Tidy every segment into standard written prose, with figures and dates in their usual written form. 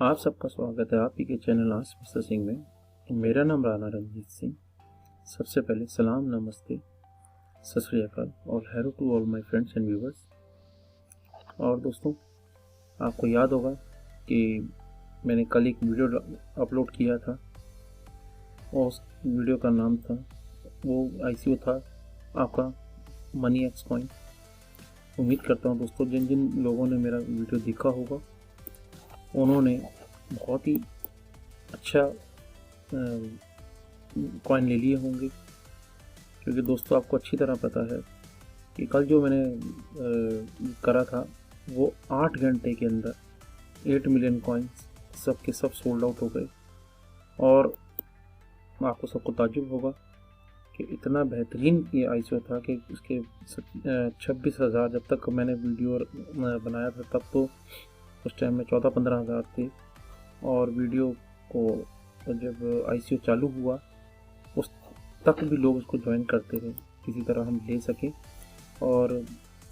आप सबका स्वागत है आप ही के चैनल आस्क मिस्टर सिंह में। मेरा नाम राणा रंजीत सिंह। सबसे पहले सलाम, नमस्ते, सत श्री अकाल और hello to all my friends and viewers. और दोस्तों, आपको याद होगा कि मैंने कल एक वीडियो अपलोड किया था और उस वीडियो का नाम था, वो आईसीओ था आपका मनी एक्स कॉइन। उम्मीद करता हूँ दोस्तों, जिन जिन लोगों ने मेरा वीडियो देखा होगा उन्होंने बहुत ही अच्छा कॉइन ले लिए होंगे, क्योंकि दोस्तों आपको अच्छी तरह पता है कि कल जो मैंने करा था वो 8 घंटे के अंदर 8 मिलियन कॉइन्स सब के सब सोल्ड आउट हो गए। और आपको सबको ताज्जुब होगा कि इतना बेहतरीन ये आईसीओ था कि उसके 26,000, जब तक मैंने वीडियो बनाया था तब तो उस टाइम में 14-15 हज़ार थे। और वीडियो को जब आईसीओ चालू हुआ उस तक भी लोग उसको ज्वाइन करते रहे, किसी तरह हम ले सकें। और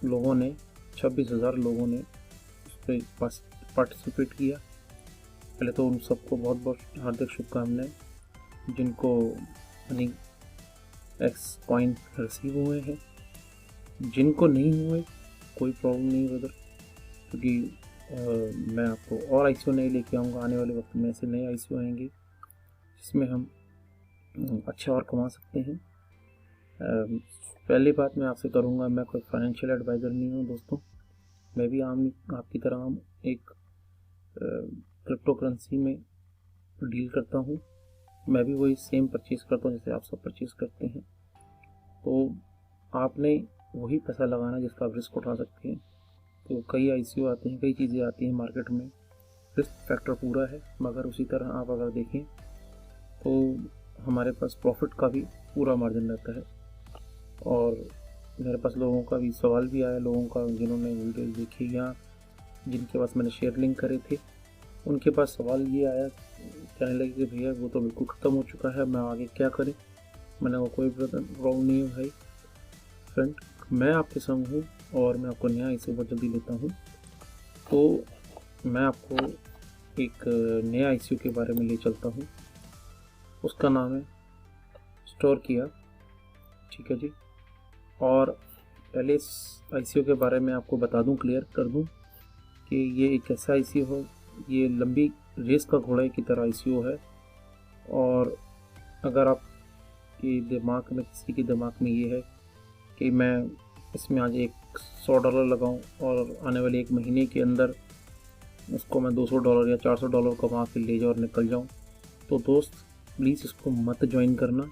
लोगों ने 26,000 लोगों ने उस पर पार्टिसिपेट किया। पहले तो उन सबको बहुत बहुत हार्दिक शुभकामनाएं जिनको मनी एक्स कॉइन रिसीव हुए हैं। जिनको नहीं हुए कोई प्रॉब्लम नहीं ब्रदर, क्योंकि मैं आपको और आईसीओ नहीं लेके आऊँगा। आने वाले वक्त में ऐसे नए आईसीओ आएंगे जिसमें हम अच्छा और कमा सकते हैं। पहली बात मैं आपसे करूँगा, मैं कोई फाइनेंशियल एडवाइज़र नहीं हूँ दोस्तों। मैं भी आपकी तरह एक क्रिप्टो करेंसी में डील करता हूँ। मैं भी वही सेम परचेज़ करता हूँ जैसे आप सब परचेज़ करते हैं। तो आपने वही पैसा लगाना जिसका आप रिस्क उठा सकते हैं। तो कई आईसीओ आते हैं, कई चीज़ें आती हैं मार्केट में, रिस्क फैक्टर पूरा है, मगर उसी तरह आप अगर देखें तो हमारे पास प्रॉफिट का भी पूरा मार्जिन रहता है। और मेरे पास लोगों का भी सवाल भी आया, लोगों का जिन्होंने वीडियो देखी या जिनके पास मैंने शेयर लिंक करे थे, उनके पास सवाल ये आया, कहने लगे कि भैया वो तो बिल्कुल ख़त्म हो चुका है, मैं आगे क्या करें। मैंने वो कोई प्रॉब्लम नहीं है भाई फ्रेंड, मैं आपके संग हूँ और मैं आपको नया आईसीओ बहुत जल्दी लेता हूँ। तो मैं आपको एक नया आईसीओ के बारे में ले चलता हूँ। उसका नाम है स्टोर किया, ठीक है जी। और पहले इस आईसीओ के बारे में आपको बता दूँ, क्लियर कर दूँ कि ये एक ऐसा आईसीओ है, ये लंबी रेस का घोड़े की तरह आईसीओ है। और अगर आप के दिमाग में, किसी के दिमाग में ये है कि मैं इसमें आज $100 लगाऊं और आने वाले 1 महीने के अंदर उसको मैं $200 या $400 कमा के ले जाऊँ और निकल जाऊं, तो दोस्त प्लीज़ इसको मत ज्वाइन करना,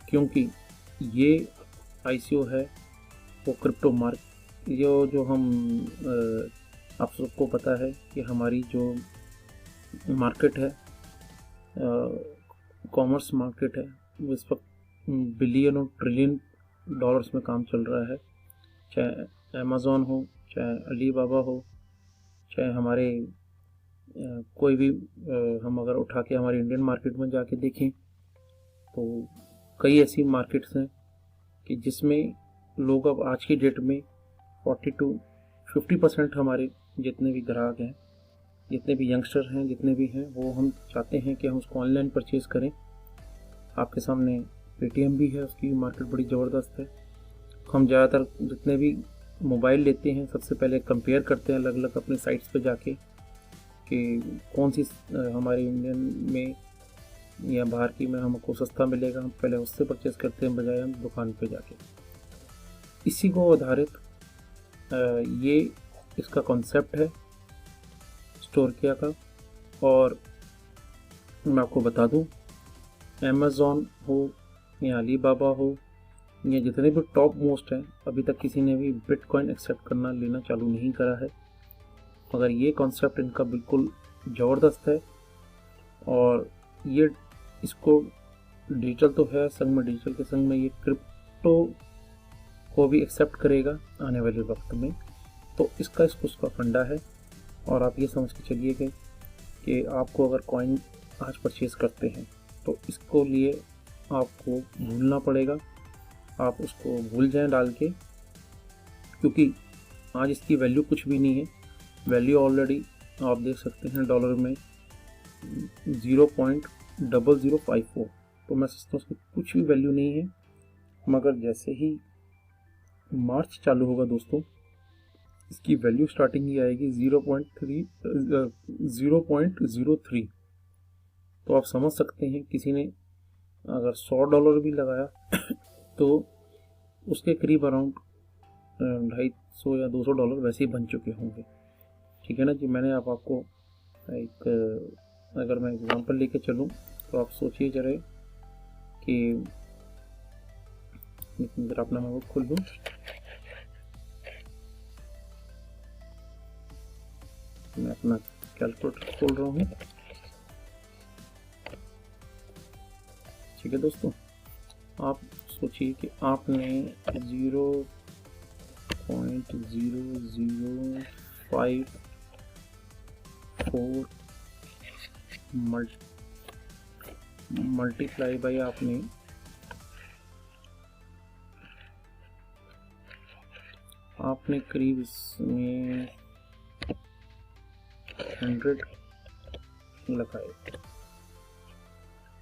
क्योंकि ये आईसीओ है वो क्रिप्टो मार्केट, जो हम आप सबको पता है कि हमारी जो मार्केट है, कॉमर्स मार्केट है, वो इस वक्त बिलियन और ट्रिलियन डॉलर्स में काम चल रहा है। चाहे अमेज़ॉन हो, चाहे अलीबाबा हो, चाहे हमारे कोई भी हम अगर उठा के हमारे इंडियन मार्केट में जाके देखें तो कई ऐसी मार्केट्स हैं कि जिसमें लोग अब आज की डेट में 40-50% हमारे जितने भी ग्राहक हैं, जितने भी यंगस्टर हैं, जितने भी हैं, वो हम चाहते हैं कि हम उसको ऑनलाइन परचेज़ करें। आपके सामने पेटीएम भी है, उसकी मार्केट बड़ी ज़बरदस्त है। हम ज़्यादातर जितने भी मोबाइल लेते हैं सबसे पहले कंपेयर करते हैं अलग अलग अपने साइट्स पे जाके कि कौन सी हमारे इंडियन में या बाहर की में हमको सस्ता मिलेगा, हम पहले उससे परचेज़ करते हैं बजाय हम दुकान पे जाके। इसी को आधारित ये इसका कॉन्सेप्ट है स्टोर किया का। और मैं आपको बता दूं, अमेज़ॉन हो या अलीबाबा हो या जितने भी टॉप मोस्ट हैं, अभी तक किसी ने भी बिटकॉइन एक्सेप्ट करना लेना चालू नहीं करा है, मगर ये कॉन्सेप्ट इनका बिल्कुल ज़बरदस्त है। और ये इसको डिजिटल तो है संग में, डिजिटल के संग में ये क्रिप्टो को भी एक्सेप्ट करेगा आने वाले वक्त में। तो इसका उसका फंडा है। और आप ये समझ के चलिए कि आपको अगर कॉइन आज परचेज़ करते हैं तो इसको लिए आपको भूलना पड़ेगा, आप उसको भूल जाएं डाल के, क्योंकि आज इसकी वैल्यू कुछ भी नहीं है। वैल्यू ऑलरेडी आप देख सकते हैं डॉलर में 0.0054। तो मैं समझता हूँ उसकी कुछ भी वैल्यू नहीं है, मगर जैसे ही मार्च चालू होगा दोस्तों, इसकी वैल्यू स्टार्टिंग ही आएगी 0.03। तो आप समझ सकते हैं किसी ने अगर $100 भी लगाया तो उसके करीब अराउंड $250 या $200 वैसे ही बन चुके होंगे। ठीक है ना जी। मैंने आपको एक अगर मैं एग्जांपल लेके चलूँ तो आप सोचिए जरा कि जरा अपना मैं वो खोल लूँ। मैं अपना कैलकुलेटर खोल रहा हूँ। ठीक है दोस्तों, आप सोचिए कि आपने 0.0054 मल्टीप्लाई बाई आपने करीब इसमें 100 लगाए।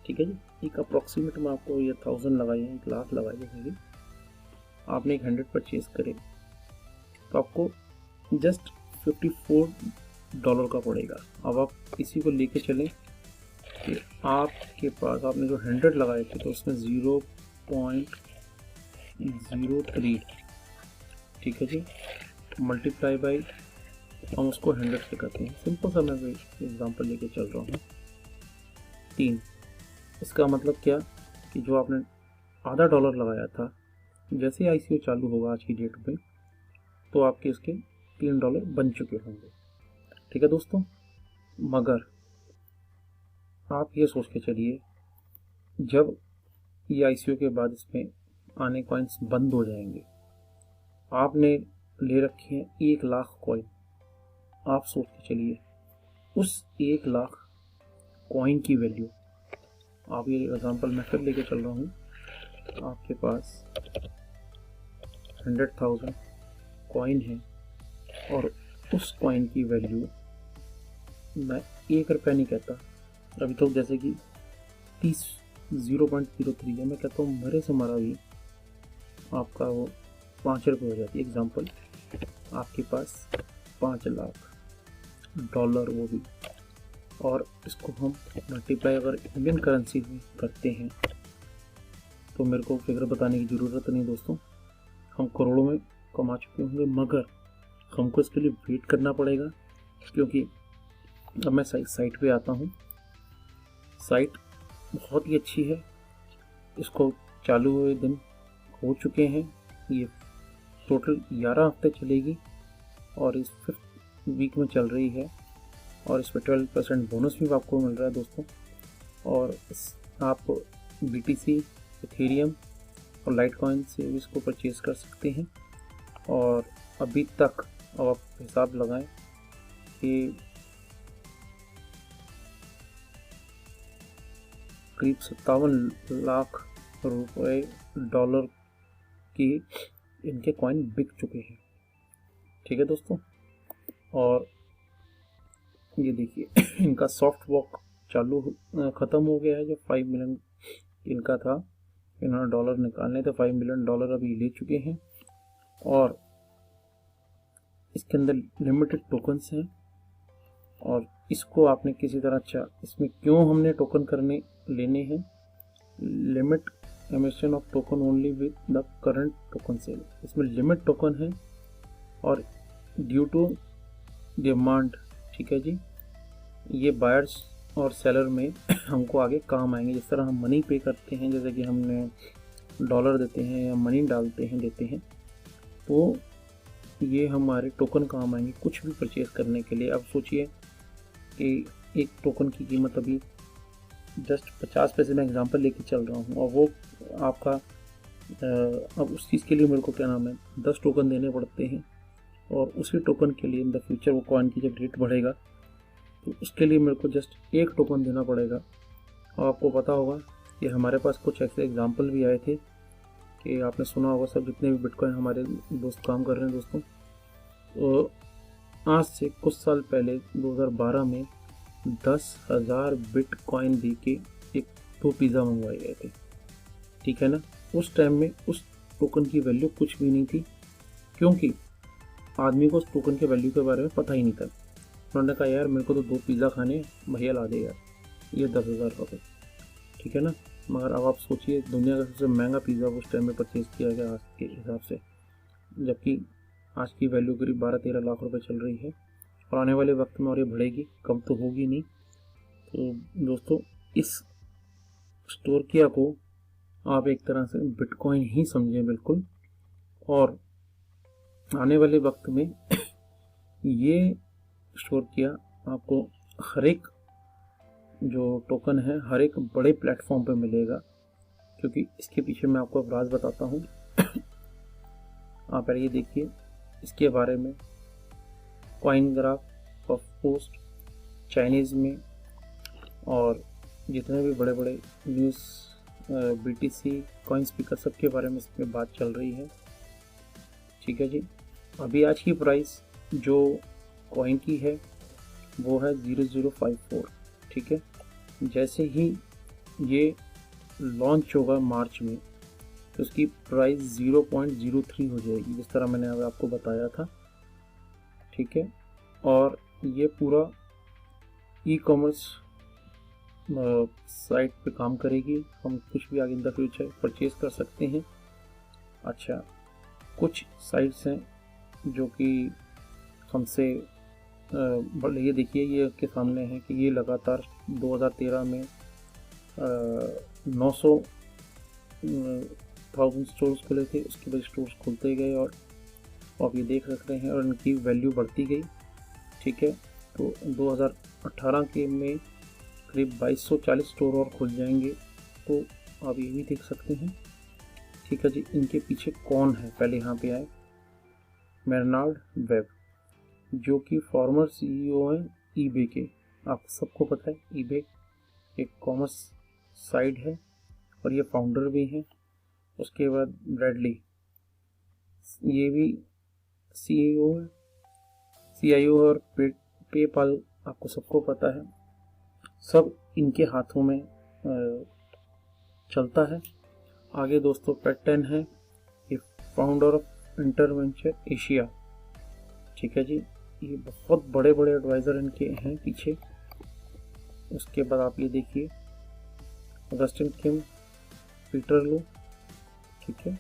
ठीक है जी। एक अप्रोक्सीमेट में आपको ये 1000 लगाई है, 1,00,000 लगाई है। आपने एक 100 परचेज करे तो आपको जस्ट $54 का पड़ेगा। अब आप इसी को लेके चलें कि आपके पास आपने जो 100 लगाए थे तो उसमें 0.03, ठीक है जी, मल्टीप्लाई बाई हम उसको 100 से करते हैं। सिंपल सा मैं एग्जांपल लेके चल रहा हूँ 3। इसका मतलब क्या कि जो आपने आधा डॉलर लगाया था, जैसे ICO चालू होगा आज की डेट में तो आपके इसके $3 बन चुके होंगे। ठीक है दोस्तों, मगर आप ये सोच के चलिए जब ये ICO के बाद इसमें आने कॉइन्स बंद हो जाएंगे, आपने ले रखे हैं 1,00,000 कॉइन। आप सोच के चलिए उस 1,00,000 कॉइन की वैल्यू, आप ये एग्जांपल मैं फिर लेके चल रहा हूँ, आपके पास 100,000 कॉइन है और उस कॉइन की वैल्यू मैं ₹1 नहीं कहता, अभी तो जैसे कि 0.03 है, मैं कहता हूँ मरे से मरा भी आपका वो ₹5 हो जाती है। एग्जांपल, आपके पास $5,00,000 वो भी, और इसको हम मल्टीप्लाई अगर इंडियन करेंसी में करते हैं तो मेरे को फिगर बताने की ज़रूरत नहीं दोस्तों, हम करोड़ों में कमा चुके होंगे। मगर हमको इसके लिए वेट करना पड़ेगा, क्योंकि अब मैं साइट पे आता हूँ। साइट बहुत ही अच्छी है, इसको चालू हुए दिन हो चुके हैं, ये टोटल 11 हफ्ते चलेगी और इस 5th वीक में चल रही है और इस पर 12% बोनस भी आपको मिल रहा है दोस्तों। और आप BTC, इथेरियम और लाइट कॉइन से इसको परचेज कर सकते हैं। और अभी तक अब आप हिसाब लगाएं कि करीब 57 लाख रुपए डॉलर की इनके कॉइन बिक चुके हैं। ठीक है दोस्तों, और ये देखिए इनका सॉफ्ट वॉक चालू ख़त्म हो गया है। जो 5 मिलियन इनका था, इन्होंने डॉलर निकालने थे, $5 मिलियन अभी ले चुके हैं। और इसके अंदर लिमिटेड टोकन्स हैं और इसको आपने किसी तरह इसमें क्यों हमने टोकन लेने हैं, limit emission of token only with the current token sale, इसमें लिमिट टोकन है और ड्यू टू डिमांड। ठीक है जी, ये बायर्स और सेलर में हमको आगे काम आएंगे। जिस तरह हम मनी पे करते हैं, जैसे कि हमने डॉलर देते हैं या मनी डालते हैं देते हैं, तो ये हमारे टोकन काम आएंगे कुछ भी परचेज करने के लिए। अब सोचिए कि एक टोकन की कीमत अभी जस्ट 50 पैसे में एग्जांपल लेके चल रहा हूँ, और वो आपका अब उस चीज़ के लिए मेरे को क्या नाम है 10 टोकन देने पड़ते हैं, और उसी टोकन के लिए इन द फ्यूचर वो कॉइन की जब रेट बढ़ेगा तो उसके लिए मेरे को जस्ट एक टोकन देना पड़ेगा। और आपको पता होगा कि हमारे पास कुछ ऐसे एग्जांपल भी आए थे कि आपने सुना होगा, सब जितने भी बिटकॉइन हमारे दोस्त काम कर रहे हैं दोस्तों, तो आज से कुछ साल पहले 2012 में 10,000 बिटकॉइन दे के एक 2 पिज़्ज़ा मंगवाए गए थे, ठीक है ना। उस टाइम में उस टोकन की वैल्यू कुछ भी नहीं थी, क्योंकि आदमी को उस टोकन के वैल्यू के बारे में पता ही नहीं था। उन्होंने कहा यार मेरे को तो 2 पिज़्ज़ा खाने, भैया ला दे यार, ये 10,000 रुपये, ठीक है ना। मगर अब आप सोचिए, दुनिया का सबसे महंगा पिज़्ज़ा उस टाइम में परचेज़ किया गया आज के हिसाब से, जबकि आज की वैल्यू करीब 12-13 लाख रुपए चल रही है, और आने वाले वक्त में और ये बढ़ेगी, कम तो होगी नहीं। तो दोस्तों, इस स्टोरकिया को आप एक तरह से बिटकॉइन ही समझें बिल्कुल, और आने वाले वक्त में ये स्टोरकिया आपको हर एक जो टोकन है हर एक बड़े प्लेटफॉर्म पे मिलेगा, क्योंकि इसके पीछे मैं आपको राज बताता हूँ। आप पहले ये देखिए इसके बारे में, coin graph, puff post, Chinese में, और जितने भी बड़े बड़े न्यूज़, BTC, कॉइन स्पीकर, सब के बारे में इसमें बात चल रही है, ठीक है जी। अभी आज की प्राइस जो कॉइन की है वो है 0054, ठीक है। जैसे ही ये लॉन्च होगा मार्च में, तो उसकी प्राइस 0.03 हो जाएगी, जिस तरह मैंने अभी आपको बताया था, ठीक है। और ये पूरा ई-कॉमर्स साइट पे काम करेगी, हम कुछ भी आगे इन द फ्यूचर परचेज कर सकते हैं। अच्छा, कुछ साइट्स हैं जो कि हमसे ये देखिए, ये आपके सामने है कि ये लगातार 2013 में 900,000 स्टोर्स खुले थे, उसके बाद स्टोर्स खुलते गए, और आप ये देख सकते हैं, और इनकी वैल्यू बढ़ती गई, ठीक है। तो 2018 के में करीब 2240 स्टोर और खुल जाएंगे, तो आप ये भी देख सकते हैं, ठीक है जी। इनके पीछे कौन है, पहले यहाँ पे आए, बेर्नार्ड वेब, जो कि फॉर्मर CEO हैं eBay के। आप सबको पता है eBay एक कॉमर्स साइट है, और ये फाउंडर भी हैं। उसके बाद ब्रैडली, ये भी CEO है, CIO, और पेपाल आपको सबको पता है, सब इनके हाथों में चलता है। आगे दोस्तों पैटर्न है, ये फाउंडर ऑफ इंटरवेंचर एशिया, ठीक है जी। ये बहुत बड़े बड़े एडवाइज़र इनके हैं पीछे। उसके बाद आप ये देखिए अगस्टिन किम, पीटर लो, ठीक है।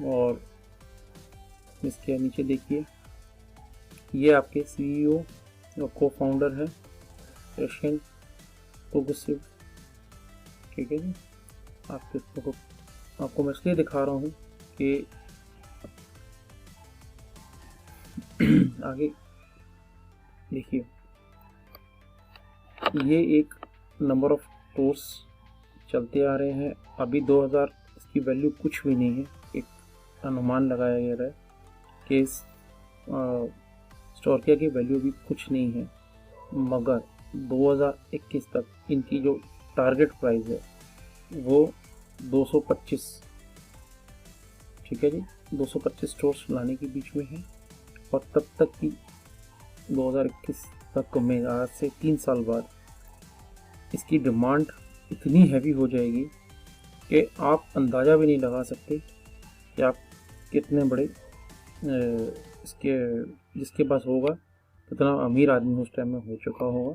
और इसके नीचे देखिए, ये आपके CEO और को फाउंडर है एशियन प्रोग्रेसिव, ठीक है जी। आपको मैं इसलिए दिखा रहा हूँ कि आगे देखिए, ये एक नंबर ऑफ स्टोर्स चलते आ रहे हैं। अभी 2000 इसकी वैल्यू कुछ भी नहीं है, एक अनुमान लगाया गया है कि इस स्टोरकिया की वैल्यू भी कुछ नहीं है, मगर 2021 तक इनकी जो टारगेट प्राइस है वो 225, ठीक है जी, 225 स्टोर्स लाने के बीच में है। और तब तक की 2021 तक में, आज से 3 साल बाद, इसकी डिमांड इतनी हैवी हो जाएगी कि आप अंदाज़ा भी नहीं लगा सकते कि आप कितने बड़े जिसके पास होगा कितना अमीर आदमी उस टाइम में हो चुका होगा,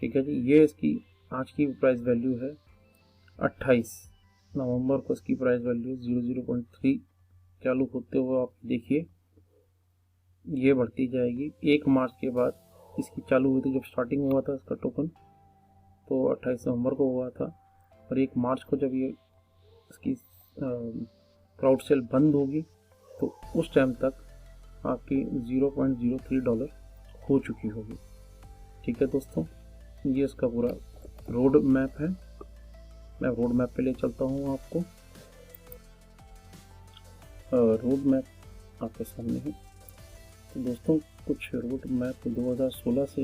ठीक है जी। ये इसकी आज की प्राइस वैल्यू है 28 नवंबर को, इसकी प्राइस वैल्यू 00.3 चालू होते हुए आप देखिए ये बढ़ती जाएगी। 1 मार्च के बाद इसकी चालू हुई थी, जब स्टार्टिंग हुआ था इसका टोकन तो 28 नवंबर को हुआ था, और 1 मार्च को जब ये इसकी क्राउड सेल बंद होगी तो उस टाइम तक आपकी $0.03 हो चुकी होगी, ठीक है दोस्तों। ये इसका पूरा रोड मैप है, मैं रोड मैप पे ले चलता हूँ आपको। रोड मैप आपके सामने है। तो दोस्तों, कुछ रोड मैप 2016 से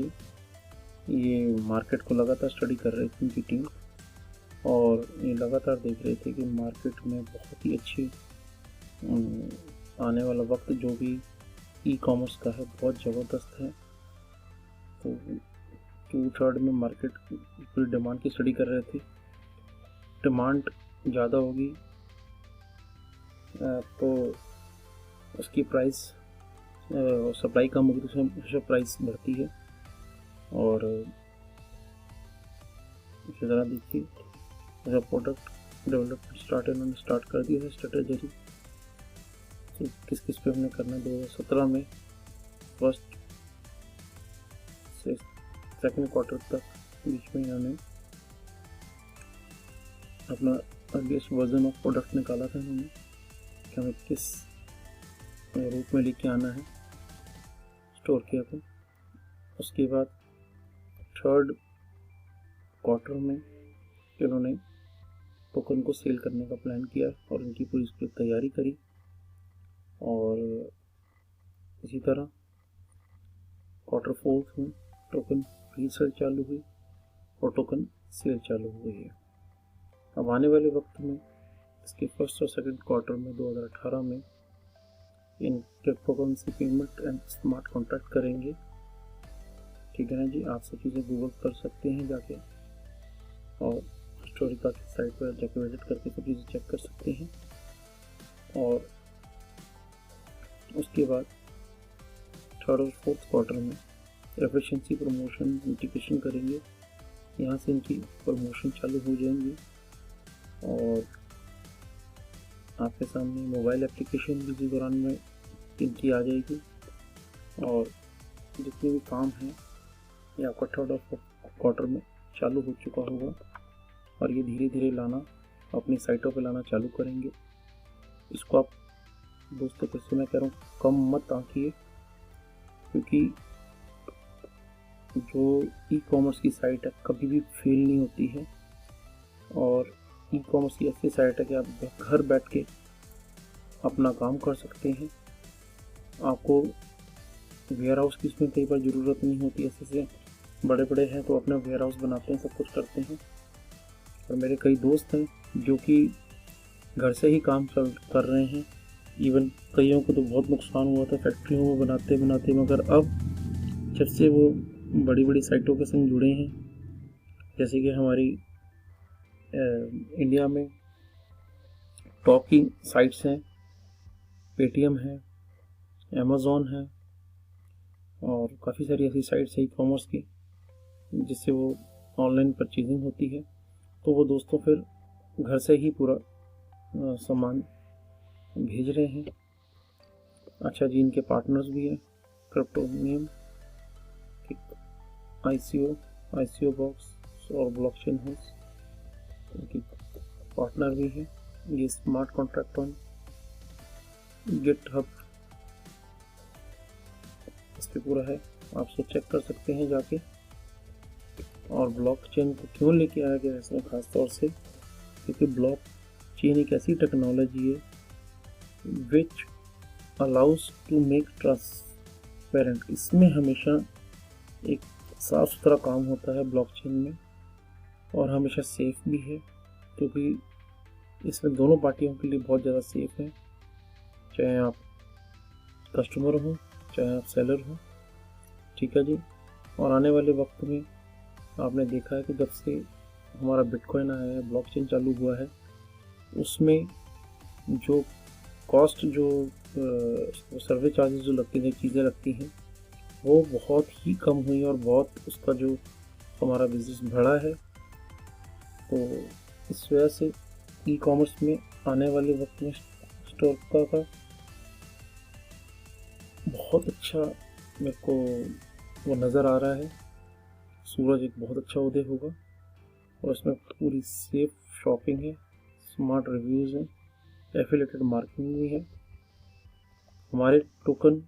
ये मार्केट को लगातार स्टडी कर रही थी इनकी टीम, और ये लगातार देख रहे थे कि मार्केट में बहुत ही अच्छी आने वाला वक्त जो भी ई कॉमर्स का है, बहुत ज़बरदस्त है। तो 2/3 में मार्केट पूरी डिमांड की स्टडी कर रहे थे। डिमांड ज़्यादा होगी तो उसकी प्राइस, सप्लाई कम होगी तो उसमें प्राइस बढ़ती है। और इसी तरह देखिए मेरा प्रोडक्ट डेवलपमेंट इन्होंने स्टार्ट कर दिया है स्ट्रेटेजी। तो किस किस पे हमने करना है 2017 में फर्स्ट से सेकेंड क्वार्टर तक बीच में इन्होंने अपना अर्लीस्ट वर्जन ऑफ प्रोडक्ट निकाला था इन्होंने कि हमें किस रूप में लेके आना है स्टोर किया था। उसके बाद थर्ड क्वार्टर में इन्होंने टोकन को सेल करने का प्लान किया और इनकी पूरी तैयारी करी। और इसी तरह क्वार्टर 4 में टोकन प्री सेल चालू हुई और टोकन सेल चालू हुई है। अब आने वाले वक्त में इसके फर्स्ट और सेकंड क्वार्टर में 2018 में in crypto currency payment and smart contract करेंगे। ठीक है ना जी, आप सब चीज़ें गूगल कर सकते हैं जाके और हिस्टोरिका की साइट पर जाके विजिट करके सब चीज़ें चेक कर सकते हैं। और उसके बाद थर्ड और फोर्थ क्वार्टर में एफिशिएंसी प्रमोशन इंटीग्रेशन करेंगे। यहाँ से इनकी प्रमोशन चालू हो जाएंगी और आपके सामने मोबाइल एप्लीकेशन भी इसी दौरान में इनकी आ जाएगी। और जितने भी काम हैं ये आपका थर्ड और फोर्थ क्वार्टर में चालू हो चुका होगा और ये धीरे धीरे लाना अपनी साइटों पे लाना चालू करेंगे। इसको आप दोस्तों फिर से मैं कह रहा हूँ कम मत आंकिए, क्योंकि जो ई कॉमर्स की साइट है कभी भी फेल नहीं होती है। और ई कॉमर्स की ऐसी साइट है कि आप घर बैठ के अपना काम कर सकते हैं। आपको वेयर हाउस की इसमें कई बार ज़रूरत नहीं होती। ऐसे से बड़े बड़े हैं तो अपना वेयर हाउस बनाते हैं, सब कुछ करते हैं। और मेरे कई दोस्त हैं जो कि घर से ही काम कर रहे हैं। इवन कईयों को तो बहुत नुकसान हुआ था फैक्ट्रियों में बनाते बनाते, मगर अब जब से वो बड़ी बड़ी साइटों के संग जुड़े हैं, जैसे कि हमारी इंडिया में टॉप की साइट्स हैं, पेटीएम है, अमेज़ॉन है और काफ़ी सारी ऐसी साइट्स है ई कॉमर्स की जिससे वो ऑनलाइन परचेजिंग होती है। तो वो दोस्तों फिर घर से ही पूरा सामान भेज रहे हैं। अच्छा जी, इनके पार्टनर्स भी हैं क्रिप्टोनियम, ICO बॉक्स और ब्लॉकचेन हाउस, इनकी पार्टनर भी है। ये स्मार्ट कॉन्ट्रैक्ट ऑन गिटहब इस पे पूरा है, आप सब चेक कर सकते हैं जाके। और ब्लॉकचेन को क्यों लेके आया गया इसमें खास तौर से, क्योंकि ब्लॉकचेन एक ऐसी टेक्नोलॉजी है which allows to make transparent. इसमें हमेशा एक साफ सुथरा काम होता है ब्लॉकचेन में और हमेशा सेफ भी है, क्योंकि इसमें दोनों पार्टियों के लिए बहुत ज़्यादा सेफ है, चाहे आप कस्टमर हो चाहे आप सेलर हो। ठीक है जी। और आने वाले वक्त में आपने देखा है कि जब से हमारा बिटकॉइन आया है, ब्लॉकचेन चालू हुआ है, उसमें जो कॉस्ट, जो सर्विस चार्जेस जो लगती हैं, चीज़ें लगती हैं, वो बहुत ही कम हुई और बहुत उसका जो हमारा बिजनेस बढ़ा है। तो इस वजह से ई कॉमर्स में आने वाले वक्त में स्टोर का बहुत अच्छा मेरे को वो नज़र आ रहा है। सूरज एक बहुत अच्छा उदय होगा और इसमें पूरी सेफ शॉपिंग है, स्मार्ट रिव्यूज़ हैं, एफिलिएटेड मार्केटिंग भी है। हमारे टोकन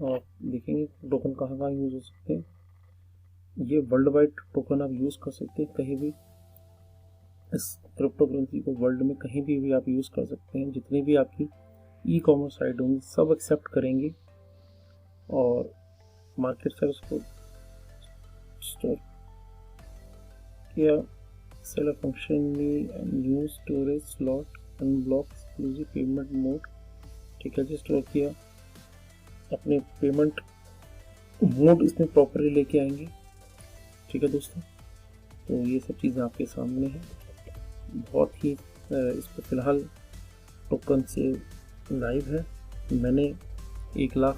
आप देखेंगे टोकन कहाँ कहाँ यूज़ हो सकते हैं। ये वर्ल्ड वाइड टोकन आप यूज़ कर सकते हैं, कहीं भी इस क्रिप्टो करेंसी को वर्ल्ड में कहीं भी आप यूज़ कर सकते हैं। जितनी भी आपकी ई कॉमर्स साइट होंगी सब एक्सेप्ट करेंगे और मार्केट से उसको स्टोर किया। Cell functionally new storage slot unblock exclusive payment mode. ठीक है जी, स्टोर किया अपने पेमेंट मोड इसमें प्रॉपरली लेके आएंगे। ठीक है दोस्तों, तो ये सब चीज़ें आपके सामने हैं। बहुत ही इस पर फिलहाल टोकन से लाइव है। मैंने 1,00,000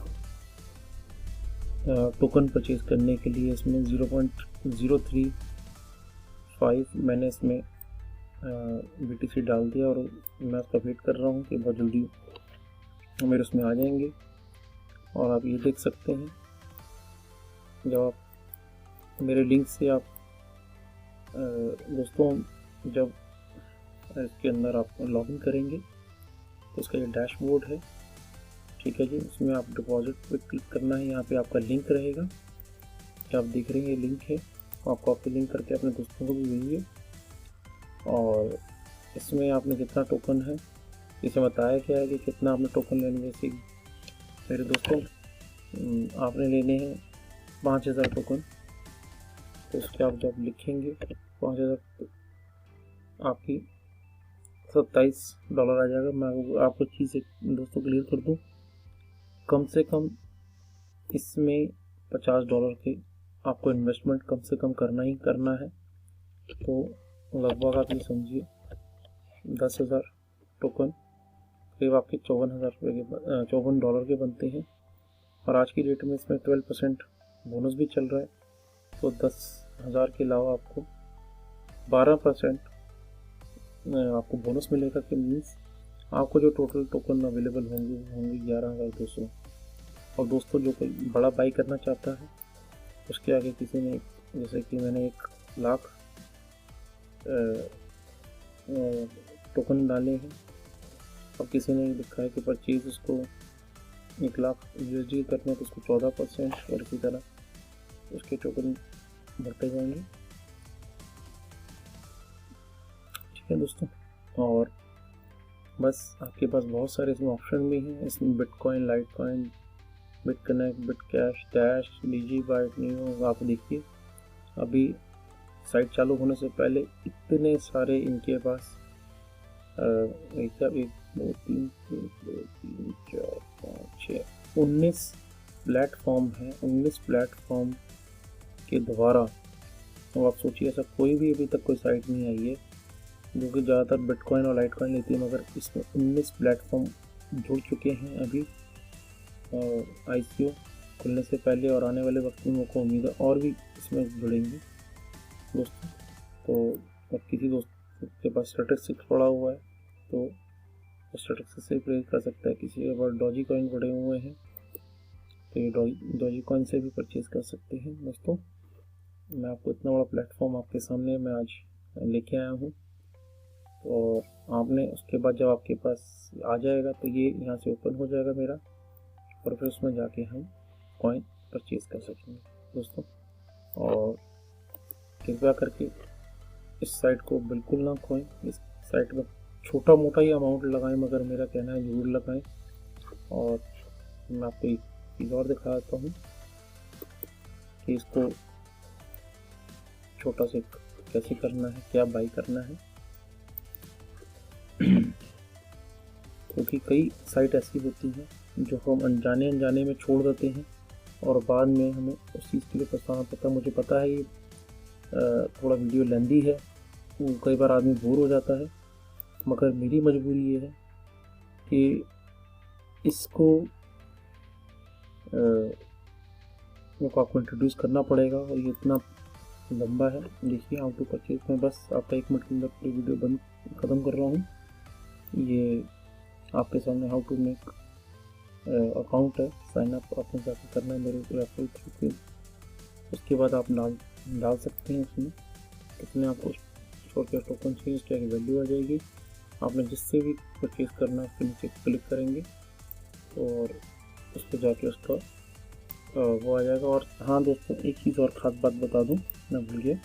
टोकन परचेज करने के लिए इसमें 0.035 मैंने इसमें BTC डाल दिया और मैं उसका वेट कर रहा हूँ कि बहुत जल्दी मेरे उसमें आ जाएंगे। और आप ये देख सकते हैं, जब आप मेरे लिंक से आप दोस्तों जब इसके अंदर आप लॉगिन करेंगे तो उसका ये डैशबोर्ड है। ठीक है जी, उसमें आप डिपॉजिट पे क्लिक करना है। यहाँ पे आपका लिंक रहेगा, क्या आप देख रहे हैं, ये लिंक है। आप कॉपी लिंक करके अपने दोस्तों को भी भेजिए। और इसमें आपने कितना टोकन है, इसे बताया क्या है कि कितना आपने टोकन लेने। जैसे मेरे दोस्तों आपने लेने हैं 5,000 टोकन, तो उसके आप जब लिखेंगे 5,000 तो आपकी $27 आ जाएगा। मैं आपको चीज़ दोस्तों क्लियर कर दूँ, कम से कम इसमें $50 के आपको इन्वेस्टमेंट कम से कम करना ही करना है। तो लगभग आप ये समझिए 10,000 टोकन करीब आपके $54 के बनते हैं। और आज की डेट में इसमें 12% बोनस भी चल रहा है। तो 10,000 के अलावा आपको 12% आपको बोनस मिलेगा, कि मीन्स आपको जो टोटल टोकन अवेलेबल होंगे वो होंगे 11,200। और दोस्तों जो कोई बड़ा बाई करना चाहता है उसके आगे किसी ने, जैसे कि मैंने 1,00,000 टोकन डाले हैं और किसी ने लिखा है कि परचेज उसको 1,00,000 USD करना है तो उसको 14% और इसी तरह उसके टोकन बढ़ते जाएंगे। ठीक है दोस्तों, और बस आपके पास बहुत सारे इसमें ऑप्शन भी हैं। इसमें Bitcoin, Litecoin, BitConnect, Bitcash, Dash, DigiByte, NEO. आप देखिए अभी साइट चालू होने से पहले इतने सारे इनके पास 1 2 3 4 5 6 19 प्लेटफॉर्म है। 19 प्लेटफॉर्म के द्वारा, तो आप सोचिए ऐसा कोई भी अभी तक कोई साइट नहीं आई है जो कि ज़्यादातर बिटकॉइन और लाइटकॉइन लेती है, मगर इसमें 19 प्लेटफॉर्म जुड़ चुके हैं अभी ICO खुलने से पहले। और आने वाले वक्त में मुझको उम्मीद है और भी इसमें जुड़ेंगे दोस्तों। तो अब किसी दोस्त के पास स्टैटिस्टिक्स पड़ा हुआ है तो स्टैटिस्टिक्स से प्रेरित कर सकता है। किसी के पास डॉजी कॉइन पड़े हुए हैं तो ये डॉजी कॉइन से भी परचेज कर सकते हैं दोस्तों। मैं आपको इतना बड़ा प्लेटफॉर्म आपके सामने मैं आज लेके आया हूँ। और आपने उसके बाद जब आपके पास आ जाएगा तो ये यहाँ से ओपन हो जाएगा मेरा, और फिर उसमें जाके हम कॉइन परचेज कर सकेंगे दोस्तों। और कृपया करके इस साइट को बिल्कुल ना खोएं। इस साइट में छोटा मोटा ही अमाउंट लगाएं, मगर मेरा कहना है ज़रूर लगाएं। और मैं आपको एक चीज़ और दिखा देता हूँ कि इसको छोटा से कैसे करना है, क्या बाई करना है। क्योंकि कई साइट ऐसी होती हैं जो हम अनजाने में छोड़ देते हैं और बाद में हमें उस चीज़ के लिए पछताना पड़ता है। मुझे पता है ये थोड़ा वीडियो लेंदी है, कई बार आदमी बोर हो जाता है, मगर मेरी मजबूरी ये है कि इसको मुझको आपको इंट्रोड्यूस करना पड़ेगा और ये इतना लंबा है। देखिए हाउ टू परचेज, मैं बस आपका 1 मिनट के अंदर पूरी वीडियो बंद ख़त्म कर रहा हूँ। ये आपके सामने हाउ टू मेक अकाउंट है, साइन अप आपको जाकर करना है मेरे रेफरल थ्रू के। उसके बाद आप डाल सकते हैं उसमें कितने आपको ₹100 टोकन चाहिए, उसकी आगे वैल्यू आ जाएगी। आपने जिससे भी परचेज करना है उसके नीचे क्लिक करेंगे और उस पर जाके उसका वो आ जाएगा। और हाँ दोस्तों, एक चीज़ और ख़ास बात बता दूँ, ना भूलिए,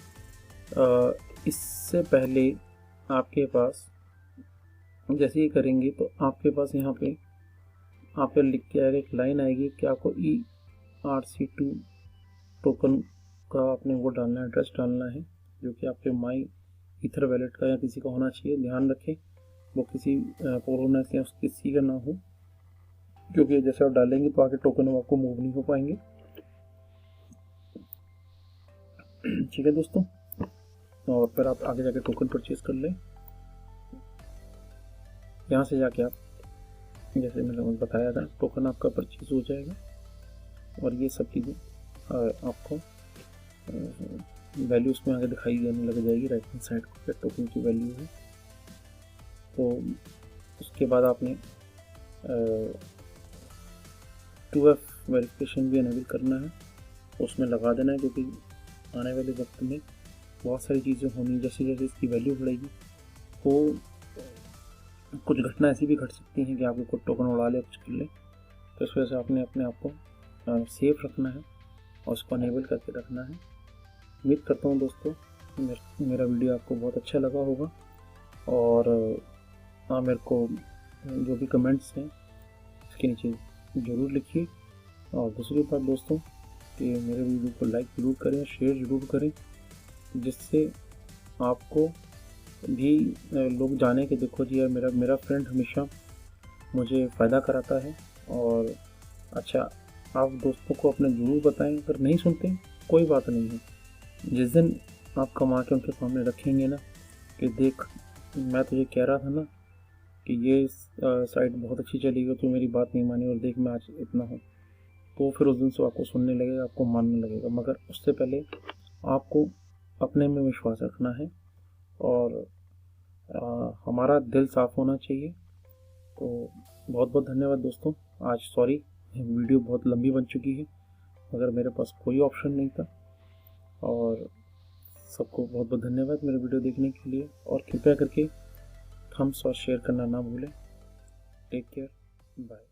इससे पहले आपके पास जैसे ही करेंगे तो आपके पास यहाँ पे आप लिख के आएगा, एक लाइन आएगी कि आपको ERC2 टोकन का आपने वो डालना है, एड्रेस डालना है, जो कि आपके माई ईथर वैलेट का या किसी का होना चाहिए। ध्यान रखें वो किसी पोलोनेक्स या किसी का ना हो। क्योंकि जैसे आप डालेंगे तो आगे टोकन आपको मूव नहीं हो पाएंगे। ठीक है दोस्तों, और फिर आप आगे जाके टोकन परचेज कर लें। यहाँ से जाके आप जैसे मैंने बताया था टोकन आपका परचेज हो जाएगा और ये सब चीज़ें आपको वैल्यू उसमें आगे दिखाई देने लग जाएगी राइट हैंड साइड को, क्या टोकन की वैल्यू है। तो उसके बाद आपने 2F वेरिफिकेशन भी इनेबल करना है, उसमें लगा देना है, क्योंकि आने वाले वक्त में बहुत सारी चीज़ें होनी, जैसे जैसे इसकी वैल्यू बढ़ेगी तो कुछ घटना ऐसी भी घट सकती हैं कि आपको कुछ टोकन उड़ा ले, कुछ कर ले। तो इस वजह से आपने अपने आप को सेफ रखना है और उसको अनेबल करके रखना है। उम्मीद करता हूँ दोस्तों मेरा वीडियो आपको बहुत अच्छा लगा होगा, और मेरे को जो भी कमेंट्स हैं इसके नीचे ज़रूर लिखिए। और दूसरी बात दोस्तों कि मेरे वीडियो को लाइक ज़रूर करें, शेयर ज़रूर करें, जिससे आपको भी लोग जाने कि देखो जी यार मेरा फ्रेंड हमेशा मुझे फ़ायदा कराता है। और अच्छा, आप दोस्तों को अपने ज़रूर बताएं, अगर नहीं सुनते कोई बात नहीं है, जिस दिन आप कमा के उनके सामने रखेंगे ना कि देख मैं तुझे कह रहा था ना कि ये साइट बहुत अच्छी चलेगी, तो मेरी बात नहीं मानी और देख मैं आज इतना हूँ, तो फिर उस दिन से आपको सुनने लगेगा, आपको मानने लगेगा। मगर उससे पहले आपको अपने में विश्वास रखना है और हमारा दिल साफ़ होना चाहिए। तो बहुत बहुत धन्यवाद दोस्तों। आज सॉरी वीडियो बहुत लंबी बन चुकी है, मगर मेरे पास कोई ऑप्शन नहीं था। और सबको बहुत बहुत धन्यवाद मेरे वीडियो देखने के लिए, और कृपया करके थम्स और शेयर करना ना भूलें। Take care, bye.